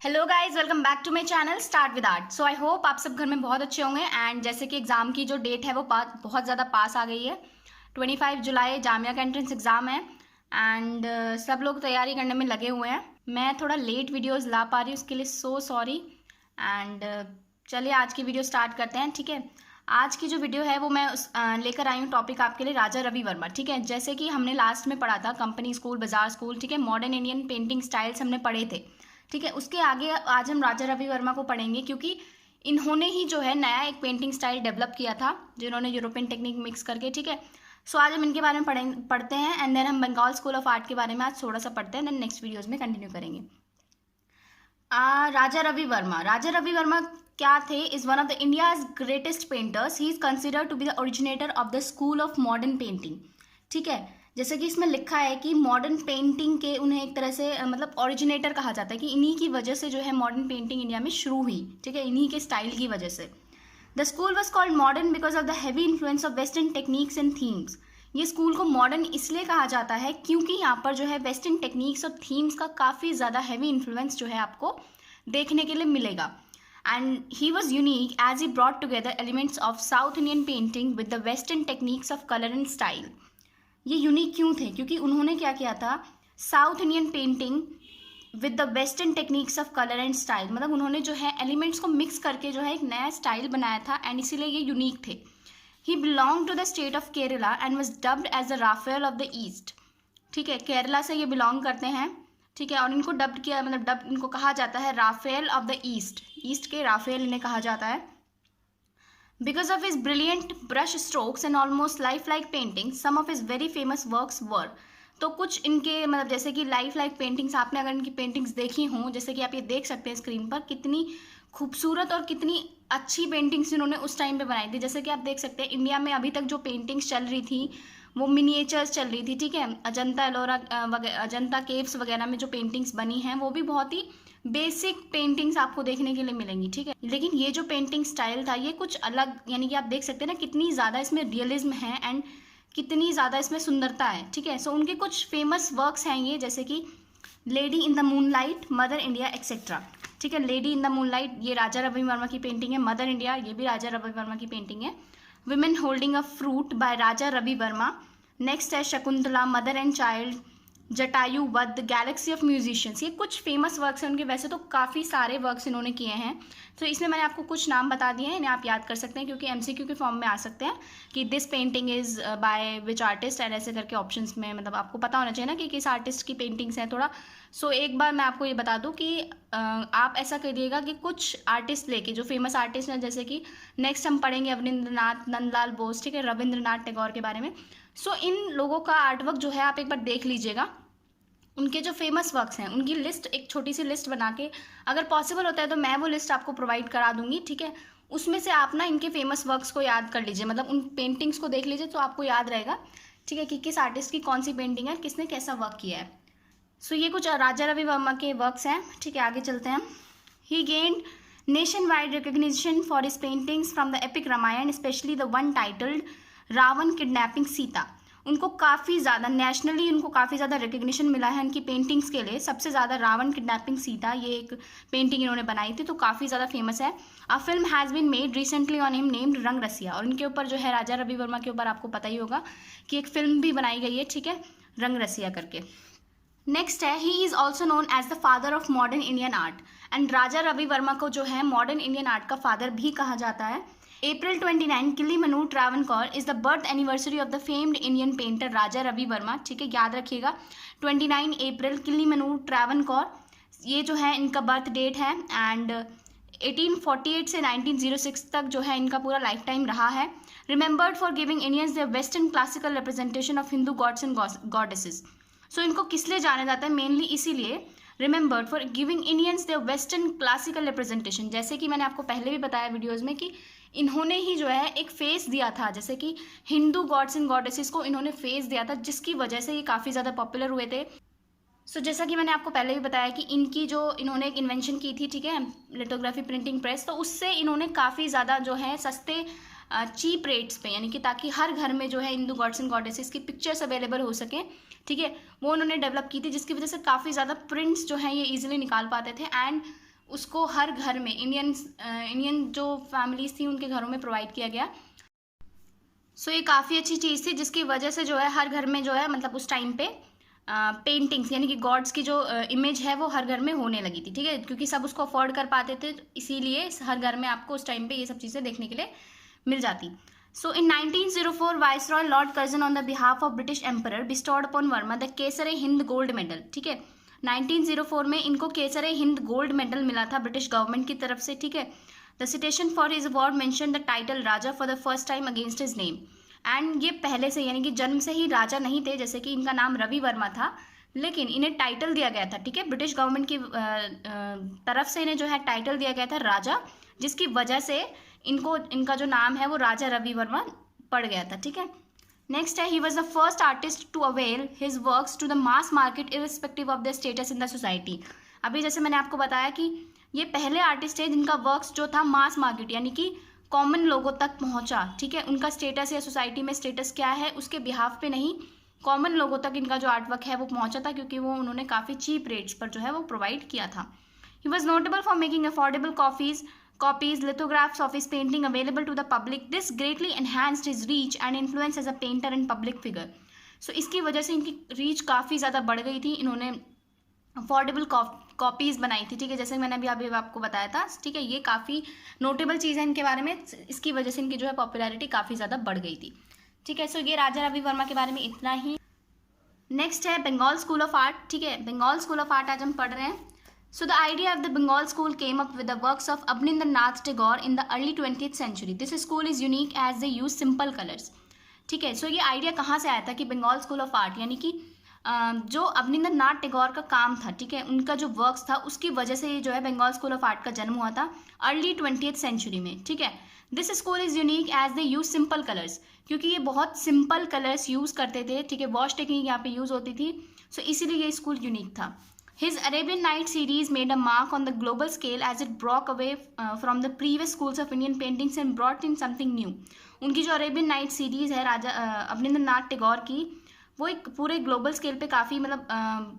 Hello guys, welcome back to my channel start with art. So I hope आप सब घर में बहुत अच्छे होंगे। एंड जैसे कि एग्ज़ाम की जो डेट है वो बहुत ज़्यादा पास आ गई है। 25 जुलाई जामिया का एंट्रेंस एग्ज़ाम है। एंड सब लोग तैयारी करने में लगे हुए हैं। मैं थोड़ा लेट वीडियोस ला पा रही हूँ, उसके लिए सो सॉरी। एंड चलिए आज की वीडियो स्टार्ट करते हैं। ठीक है, आज की जो वीडियो है वो मैं लेकर आई हूँ टॉपिक आपके लिए राजा रवि वर्मा। ठीक है, जैसे कि हमने लास्ट में पढ़ा था कंपनी स्कूल, बाजार स्कूल, ठीक है, मॉडर्न इंडियन पेंटिंग स्टाइल्स हमने पढ़े थे। ठीक है, उसके आगे आज हम राजा रवि वर्मा को पढ़ेंगे, क्योंकि इन्होंने ही जो है नया एक पेंटिंग स्टाइल डेवलप किया था, जिन्होंने यूरोपियन टेक्निक मिक्स करके। ठीक है, सो आज हम इनके बारे में पढ़ते हैं। एंड देन हम बंगाल स्कूल ऑफ आर्ट के बारे में आज थोड़ा सा पढ़ते हैं, देन नेक्स्ट वीडियोज़ में कंटिन्यू करेंगे। राजा रवि वर्मा, राजा रवि वर्मा क्या थे? Is one of the India's greatest painters. He is considered to be the originator of the school of modern painting. ठीक है, जैसे कि इसमें लिखा है कि मॉडर्न पेंटिंग के उन्हें एक तरह से मतलब ओरिजिनेटर कहा जाता है, कि इन्हीं की वजह से जो है मॉडर्न पेंटिंग इंडिया में शुरू हुई। ठीक है, इन्हीं के स्टाइल की वजह से। The school was called modern because of the heavy influence of western techniques and themes. ये स्कूल को मॉडर्न इसलिए कहा जाता है क्योंकि यहाँ पर जो है वेस्टर्न टेक्निक्स और थीम्स का काफ़ी ज़्यादा हैवी इन्फ्लुएंस जो है आपको देखने के लिए मिलेगा। And he was unique as he brought together elements of south Indian painting with the western techniques of colour and style. ये यूनिक क्यों थे? क्योंकि उन्होंने क्या किया था, south Indian painting with the western techniques of colour and style, मतलब उन्होंने जो है एलिमेंट्स को मिक्स करके जो है एक नया स्टाइल बनाया था, एंड इसीलिए ये यूनिक थे। He belong to the state of Kerala and was dubbed as the Raphael of the east. ठीक है, केरला से ये बिलोंग करते हैं। ठीक है, और इनको डब्ड किया, मतलब डब्ड इनको कहा जाता है Raphael of the east, east के राफेल इन्हें कहा जाता है। Because of his brilliant brush strokes and almost lifelike paintings, some of his very famous works were। तो कुछ इनके मतलब जैसे कि लाइफ लाइक पेंटिंग्स, आपने अगर इनकी पेंटिंग्स देखी हों, जैसे कि आप ये देख सकते हैं स्क्रीन पर, कितनी खूबसूरत और कितनी अच्छी पेंटिंग्स इन्होंने उस टाइम पे बनाई थी। जैसे कि आप देख सकते हैं इंडिया में अभी तक जो पेंटिंग्स चल रही थी वो मिनिएचर्स चल रही थी। ठीक है, अजंता एलोरा अजंता केव्स वगैरह में जो पेंटिंग्स बनी हैं वो भी बहुत ही बेसिक पेंटिंग्स आपको देखने के लिए मिलेंगी। ठीक है, लेकिन ये जो पेंटिंग स्टाइल था ये कुछ अलग, यानी कि आप देख सकते हैं ना कितनी ज़्यादा इसमें रियलिज्म है एंड कितनी ज़्यादा इसमें सुंदरता है। ठीक है, सो उनके कुछ फेमस वर्क्स हैं ये, जैसे कि lady in the moonlight, mother India etcetera. ठीक है, लेडी इन द मूनलाइट ये राजा रवि वर्मा की पेंटिंग है। मदर इंडिया ये भी राजा रवि वर्मा की पेंटिंग है। Women holding a fruit by Raja Ravi Varma. Next है Shakuntala, mother and child, Jatayu Vadh, galaxy of musicians. ये कुछ फेमस वर्क्स हैं उनके। वैसे तो काफ़ी सारे वर्क्स इन्होंने किए हैं, तो इसमें मैंने आपको कुछ नाम बता दिए हैं, इन्हें आप याद कर सकते हैं क्योंकि एमसीक्यू के फॉर्म में आ सकते हैं कि this painting is by which artist, and ऐसे करके ऑप्शंस में मतलब आपको पता होना चाहिए ना कि किस आर्टिस्ट की पेंटिंग्स हैं थोड़ा। सो एक बार मैं आपको ये बता दूं कि आप ऐसा करिएगा कि कुछ आर्टिस्ट लेके, जो फेमस आर्टिस्ट हैं, जैसे कि नेक्स्ट हम पढ़ेंगे अवनिंद्रनाथ, नंदलाल बोस, ठीक है, रविंद्रनाथ टैगोर के बारे में। सो इन लोगों का आर्टवर्क जो है आप एक बार देख लीजिएगा। उनके जो फेमस वर्क्स हैं उनकी लिस्ट, एक छोटी सी लिस्ट बना के, अगर पॉसिबल होता है तो मैं वो लिस्ट आपको प्रोवाइड करा दूंगी। ठीक है, उसमें से आप ना इनके फेमस वर्क्स को याद कर लीजिए, मतलब उन पेंटिंग्स को देख लीजिए तो आपको याद रहेगा। ठीक है, कि किस आर्टिस्ट की कौन सी पेंटिंग है, किसने कैसा वर्क किया है। सो ये कुछ राजा रवि वर्मा के वर्क्स हैं। ठीक है, आगे चलते हैं। He gained nationwide recognition for his paintings from the epic Ramayana, specially the one titled Ravana kidnapping Sita. उनको काफ़ी ज़्यादा नेशनली उनको काफ़ी ज़्यादा रिकग्निशन मिला है उनकी पेंटिंग्स के लिए। सबसे ज़्यादा रावण किडनैपिंग सीता, ये एक पेंटिंग इन्होंने बनाई थी, तो काफ़ी ज़्यादा फेमस है। A film has been made recently on him named Rang Rasiya, और इनके ऊपर जो है राजा रवि वर्मा के ऊपर आपको पता ही होगा कि एक फिल्म भी बनाई गई है। ठीक है, रंग रसिया करके। नेक्स्ट है, he is also known as the father of modern Indian art, and Raja Ravi Varma को जो है मॉडर्न इंडियन आर्ट का फादर भी कहा जाता है। April 29 Kilimanoor Travancore is the birth anniversary of the famed Indian painter Raja Ravi Varma. ठीक है, याद रखिएगा 29 अप्रैल किलीमनु ट्रावनकोर, ये जो है इनका बर्थ डेट है। एंड 1848 से 1906 तक जो है इनका पूरा लाइफ टाइम रहा है। Remembered for giving Indians the western classical representation of Hindu gods and goddesses. So इनको किस लिए जाना जाता है? मेनली इसीलिए, remembered for giving Indians the western classical representation. जैसे कि मैंने आपको पहले भी बताया वीडियोज़ में कि इन्होंने ही जो है एक फेस दिया था, जैसे कि हिंदू गॉड्स एंड गॉडेसेस को इन्होंने फेस दिया था, जिसकी वजह से ये काफ़ी ज़्यादा पॉपुलर हुए थे। सो जैसा कि मैंने आपको पहले भी बताया कि इनकी जो इन्होंने एक इन्वेंशन की थी, ठीक है, लिथोग्राफी प्रिंटिंग प्रेस, तो उससे इन्होंने काफ़ी ज़्यादा जो है सस्ते चीप रेट्स पे, यानी कि ताकि हर घर में जो है हिंदू गॉड्स एंड गॉडेसेस की पिक्चर्स अवेलेबल हो सकें, ठीक है, वो उन्होंने डेवलप की थी, जिसकी वजह से काफ़ी ज़्यादा प्रिंट्स जो हैं ये ईजिली निकाल पाते थे। एंड उसको हर घर में इंडियन जो फैमिलीज थी उनके घरों में प्रोवाइड किया गया। सो ये काफ़ी अच्छी चीज़ थी जिसकी वजह से जो है हर घर में जो है मतलब उस टाइम पे पेंटिंग्स यानी कि गॉड्स की जो इमेज है वो हर घर में होने लगी थी, ठीक है, क्योंकि सब उसको अफोर्ड कर पाते थे, इसीलिए हर घर में आपको उस टाइम पे ये सब चीज़ें देखने के लिए मिल जाती। So in 1904 viceroy lord Curzon on the behalf of British emperor bestowed upon Varma the Kaisar Hind gold medal, ठीक है। 1904 में इनको केसर हिंद गोल्ड मेडल मिला था ब्रिटिश गवर्नमेंट की तरफ से, ठीक है। The citation for his award mention the title Raja for the first time against his name. And ये पहले से यानी कि जन्म से ही राजा नहीं थे, जैसे कि इनका नाम रवि वर्मा था, लेकिन इन्हें टाइटल दिया गया था, ठीक है, ब्रिटिश गवर्नमेंट की तरफ से इन्हें जो है टाइटल दिया गया था राजा, जिसकी वजह से इनका जो नाम है वो राजा रवि वर्मा पड़ गया था, ठीक है। नेक्स्ट है, he was the first artist to avail his works to the mass market irrespective of the status in the society. अभी जैसे मैंने आपको बताया कि ये पहले आर्टिस्ट है जिनका वर्क्स जो था मास मार्केट यानी कि कॉमन लोगों तक पहुंचा, ठीक है, उनका स्टेटस या सोसाइटी में स्टेटस क्या है उसके बिहाफ पे नहीं, कॉमन लोगों तक इनका जो आर्ट वर्क है वो पहुंचा था, क्योंकि वो उन्होंने काफ़ी चीप रेट्स पर जो है वो प्रोवाइड किया था। He was notable for making affordable copies, lithographs of his painting available to the public. This greatly enhanced his reach and influence as a painter and public figure. So इसकी वजह से इनकी रीच काफ़ी ज़्यादा बढ़ गई थी, इन्होंने अफोर्डेबल कॉपीज़ बनाई थी, ठीक है, जैसे मैंने अभी आपको बताया था, ठीक है, ये काफ़ी नोटेबल चीज़ है इनके बारे में, इसकी वजह से इनकी जो है पॉपुलैरिटी काफ़ी ज़्यादा बढ़ गई थी, ठीक है। सो ये राजा रवि वर्मा के बारे में इतना ही। नेक्स्ट है बंगाल स्कूल ऑफ आर्ट, ठीक है, बंगाल स्कूल ऑफ आर्ट आज हम पढ़ रहे हैं। So the idea of the Bengal school came up with the works of Abhinandannath Tagore in the early 20th century. This school is unique as they use simple colors. ठीक है, सो ये idea कहाँ से आया था कि बंगाल स्कूल ऑफ आर्ट यानी कि जो अवनींद्रनाथ टैगोर का काम था, ठीक है, उनका जो वर्क्स था उसकी वजह से ये जो है बंगाल स्कूल ऑफ आर्ट का जन्म हुआ था अर्ली 20th सेंचुरी में, ठीक है। This school is unique as they use simple colours, क्योंकि ये बहुत सिंपल कलर्स यूज़ करते थे, ठीक है, वॉश टेक्निक यहाँ पे यूज़ होती थी, सो इसीलिए ये स्कूल यूनिक था। His Arabian Nights series made a mark on the global scale as it broke away from the previous schools of Indian paintings and brought in something new. उनकी जो Arabian night series है राजा अवनींद्रनाथ टैगोर की, वो एक पूरे global scale पे काफ़ी मतलब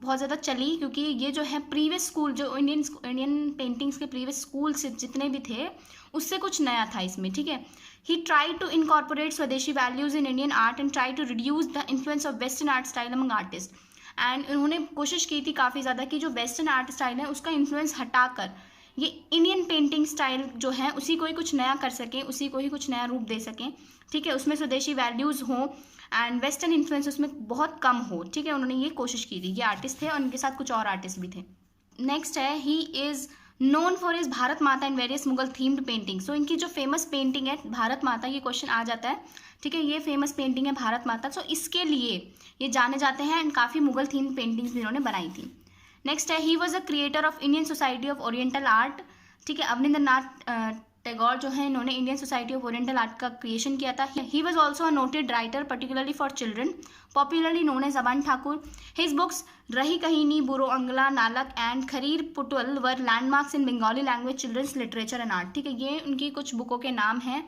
बहुत ज़्यादा चली, क्योंकि ये जो है प्रीवियस स्कूल जो इंडियन पेंटिंग्स के प्रीवियस स्कूल से जितने भी थे उससे कुछ नया था इसमें, ठीक है। He try to incorporate swadeshi values in Indian art and try to reduce the influence of western art style among artist. And उन्होंने कोशिश की थी काफ़ी ज़्यादा कि जो वेस्टर्न आर्ट स्टाइल है उसका इन्फ्लुएंस हटाकर ये इंडियन पेंटिंग स्टाइल जो है उसी को ही कुछ नया कर सकें, उसी को ही कुछ नया रूप दे सकें, ठीक है, उसमें स्वदेशी वैल्यूज़ हों एंड वेस्टर्न इन्फ्लुएंस उसमें बहुत कम हो, ठीक है, उन्होंने ये कोशिश की थी। ये आर्टिस्ट थे और उनके साथ कुछ और आर्टिस्ट भी थे। नेक्स्ट है, he is known for his Bharat Mata in various Mughal themed painting. So इनकी जो फेमस पेंटिंग है भारत माता, ये क्वेश्चन आ जाता है, ठीक है, ये फेमस पेंटिंग है भारत माता, सो इसके लिए ये जाने जाते हैं एंड काफ़ी मुगल थीम पेंटिंग्स भी इन्होंने बनाई थी। नेक्स्ट है, he was a creator of Indian society of oriental art, ठीक है, अवनींद्रनाथ टैगोर जो है इन्होंने Indian society of oriental art का क्रिएशन किया था। He was also a noted writer particularly for children popularly known as Aban Thakur. His books Rajkahini, Buro Angla, Nalak and Khirer Putul were landmarks in Bengali language children's literature and art, ठीक है, ये उनकी कुछ बुकों के नाम हैं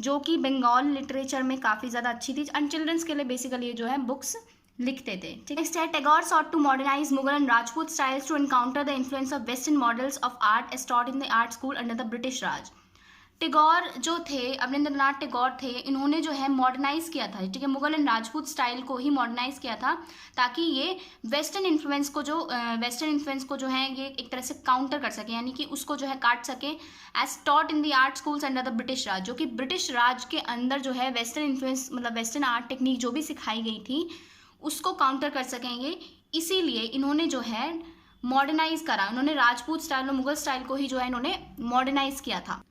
जो कि बंगाल लिटरेचर में काफ़ी ज़्यादा अच्छी थी एंड चिल्ड्रंस के लिए बेसिकली ये जो है बुक्स लिखते थे। नेक्स्ट है, Tagore sought to modernize Mughal and Rajput styles to encounter the influence of Western models of art as taught in the art school under the British Raj. Tagore जो थे, अवनींद्रनाथ टैगोर थे, इन्होंने जो है मॉडर्नाइज किया था, ठीक है, मुगल एंड राजपूत स्टाइल को ही मॉडर्नाइज किया था ताकि ये वेस्टर्न इन्फ्लुएंस को जो है ये एक तरह से काउंटर कर सके, यानी कि उसको जो है काट सके as taught in the art schools under the British Raj, जो कि ब्रिटिश राज के अंदर जो है वेस्टर्न इन्फ्लुएंस मतलब वेस्टर्न आर्ट टेक्निक जो भी सिखाई गई थी उसको काउंटर कर सकेंगे, इसीलिए इन्होंने जो है मॉडर्नाइज करा, उन्होंने राजपूत स्टाइल और मुगल स्टाइल को ही जो है इन्होंने मॉडर्नाइज किया था।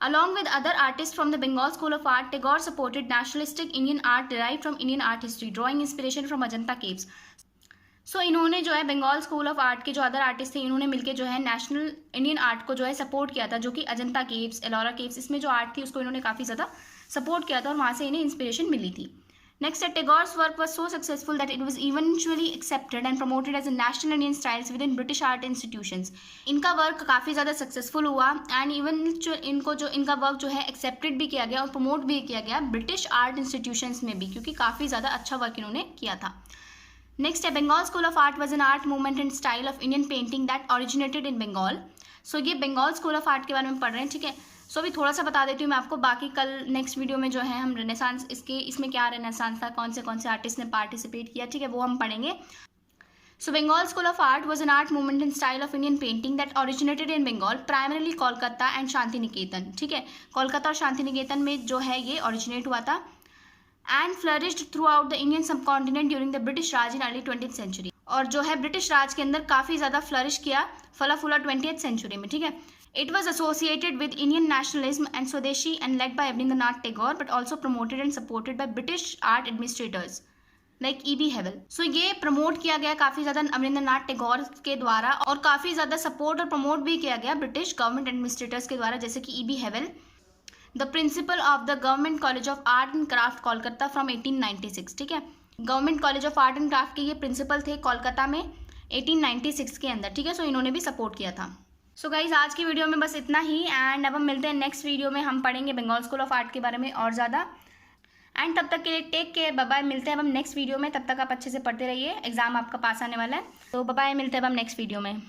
Along with other artists from the Bengal School of Art, Tagore supported nationalistic Indian art derived from Indian art history, drawing inspiration from Ajanta caves. So इन्होंने जो है बंगाल स्कूल ऑफ आर्ट के जो अदर आर्टिस्ट थे इन्होंने मिलकर जो है नेशनल इंडियन आर्ट को जो है सपोर्ट किया था, जो कि अजंता केव्स, एलोरा केव्स, इसमें जो आर्ट थी उसको इन्होंने काफ़ी ज़्यादा सपोर्ट किया था और वहाँ से इन्हें इंस्पिरेशन मिली थी। Next, Tagore's work was so successful that it was eventually accepted and promoted as a national Indian styles within British art institutions. इनका वर्क काफ़ी ज़्यादा सक्सेसफुल हुआ एंड इवन इनका वर्क जो है एक्सेप्टेड भी किया गया और प्रमोट भी किया गया ब्रिटिश आर्ट इंस्टीट्यूशंस में भी, क्योंकि काफ़ी ज़्यादा अच्छा वर्क इन्होंने किया था। नेक्स्ट है Bengal school of art was an art movement and style of Indian painting that originated in Bengal. So ये बंगाल स्कूल ऑफ आर्ट के बारे में पढ़ रहे हैं, ठीक है। सो अभी थोड़ा सा बता देती हूँ मैं आपको, बाकी कल नेक्स्ट वीडियो में जो है हम रेनेसांस इसमें क्या रेनेसांस था, कौन से आर्टिस्ट ने पार्टिसिपेट किया, ठीक है, वो हम पढ़ेंगे। So Bengal School of Art was an art movement and style of Indian painting that originated in Bengal, primarily Kolkata and Shantiniketan, ठीक है। कोलकाता और शांति निकेतन में जो है ये ओरिजिनेट हुआ था and flourished throughout the Indian subcontinent during the British Raj in early 20th century. और जो है ब्रिटिश राज के अंदर काफ़ी ज़्यादा फ्लरिश किया, फला फूला 20th सेंचुरी में, ठीक है। It was associated with Indian nationalism and Swadeshi and led by Rabindranath Tagore, but also promoted and supported by British art administrators like E.B. Havell. So ये प्रमोट किया गया काफ़ी ज़्यादा रविंद्रनाथ टैगोर के द्वारा, और काफ़ी ज़्यादा सपोर्ट और प्रमोट भी किया गया ब्रिटिश गवर्नमेंट एडमिनिस्ट्रेटर्स के द्वारा, जैसे कि E.B. Havell, the principal of the government college of art and craft Kolkata from 1896, ठीक है। Government college of art and craft के ये प्रिंसिपल थे कोलकाता में 1896 के अंदर, ठीक है। सो इन्होंने भी सपोर्ट किया था। सो गाइज आज की वीडियो में बस इतना ही, एंड अब हम मिलते हैं नेक्स्ट वीडियो में, हम पढ़ेंगे बंगाल स्कूल ऑफ आर्ट के बारे में और ज़्यादा। एंड तब तक के लिए टेक केयर, बाय बाय। मिलते हैं अब हम नेक्स्ट वीडियो में, तब तक आप अच्छे से पढ़ते रहिए, एग्जाम आपका पास आने वाला है। तो बाय बाय, मिलते हैं अब हम नेक्स्ट वीडियो में।